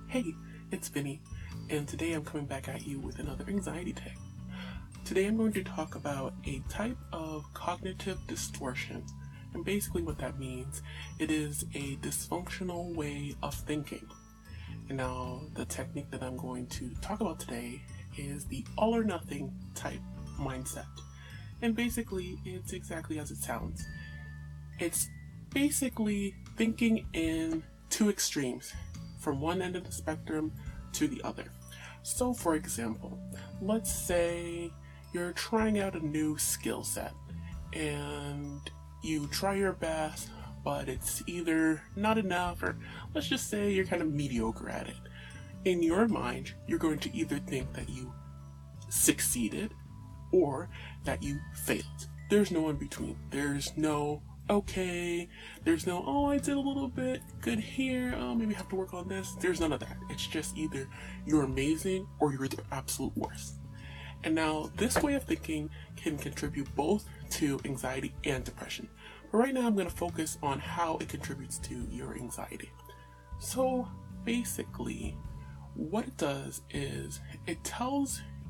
Hey, it's Vinny, and today I'm coming back at you with another anxiety tip. Today I'm going to talk about a type of cognitive distortion, and basically what that means, it is a dysfunctional way of thinking. And now the technique that I'm going to talk about today is the all or nothing type mindset. And basically it's exactly as it sounds. It's basically thinking in two extremes, from one end of the spectrum to the other. So for example, let's say you're trying out a new skill set and you try your best, but it's either not enough or let's just say you're kind of mediocre at it. In your mind, you're going to either think that you succeeded or that you failed. There's no in between. There's no okay, there's no, oh, I did a little bit good here, oh, maybe I have to work on this. There's none of that. It's just either you're amazing or you're the absolute worst. And now this way of thinking can contribute both to anxiety and depression. But right now I'm going to focus on how it contributes to your anxiety. So basically what it does is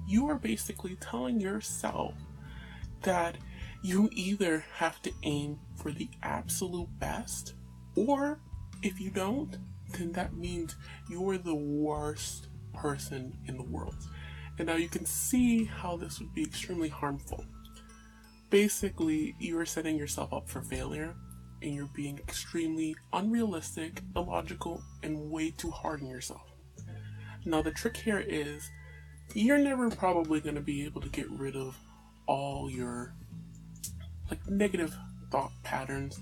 you are basically telling yourself that you either have to aim for the absolute best, or if you don't, then that means you're the worst person in the world. And now you can see how this would be extremely harmful. Basically, you are setting yourself up for failure, and you're being extremely unrealistic, illogical, and way too hard on yourself. Now the trick here is, you're never probably going to be able to get rid of all your negative thought patterns.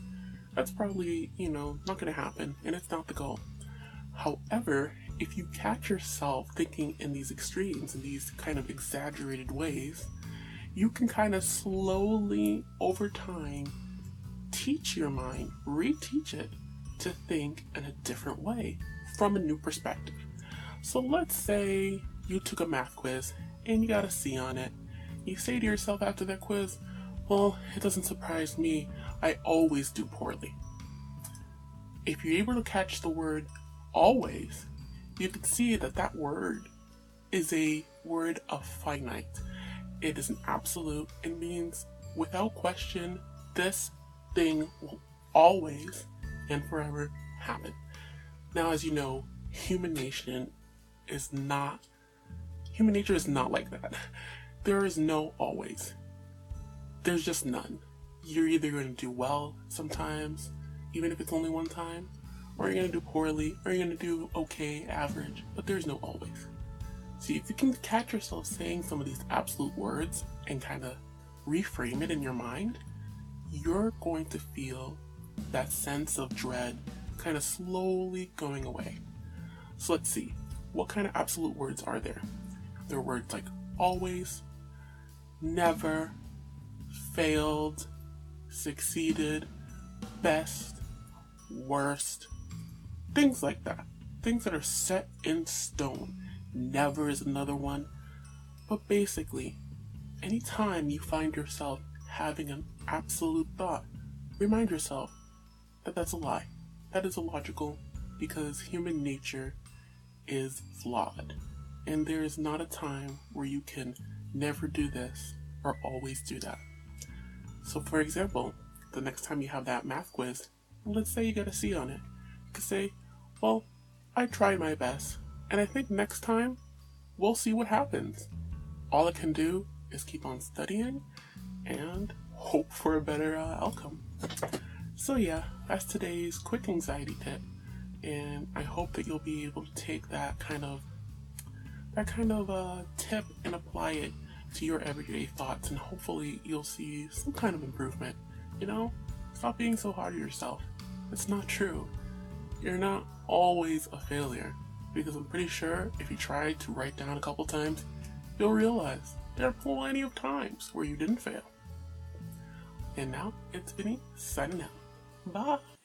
That's probably, not going to happen, and it's not the goal. However, if you catch yourself thinking in these extremes, in these kind of exaggerated ways, you can kind of slowly, over time, teach your mind, reteach it to think in a different way, from a new perspective. So let's say you took a math quiz and you got a C on it. You say to yourself after that quiz, well, it doesn't surprise me, I always do poorly. If you're able to catch the word always, you can see that that word is a word of finite. It is an absolute. It means without question, this thing will always and forever happen. Now, as you know, human nature is not like that. There is no always. There's just none. You're either going to do well sometimes, even if it's only one time, or you're going to do poorly, or you're going to do okay, average, but there's no always. See, if you can catch yourself saying some of these absolute words and kind of reframe it in your mind, you're going to feel that sense of dread kind of slowly going away. So let's see, what kind of absolute words are there? There are words like always, never, failed, succeeded, best, worst, things like that. Things that are set in stone. Never is another one. But basically, anytime you find yourself having an absolute thought, remind yourself that that's a lie. That is illogical, because human nature is flawed. And there is not a time where you can never do this or always do that. So for example, the next time you have that math quiz, let's say you get a C on it. You could say, well, I tried my best, and I think next time we'll see what happens. All I can do is keep on studying and hope for a better outcome. So yeah, that's today's quick anxiety tip, and I hope that you'll be able to take that kind of tip and apply it to your everyday thoughts, and hopefully you'll see some kind of improvement. Stop being so hard on yourself. It's not true. You're not always a failure, because I'm pretty sure if you try to write down a couple times, you'll realize there are plenty of times where you didn't fail. And now it's Vinny signing out. Bye.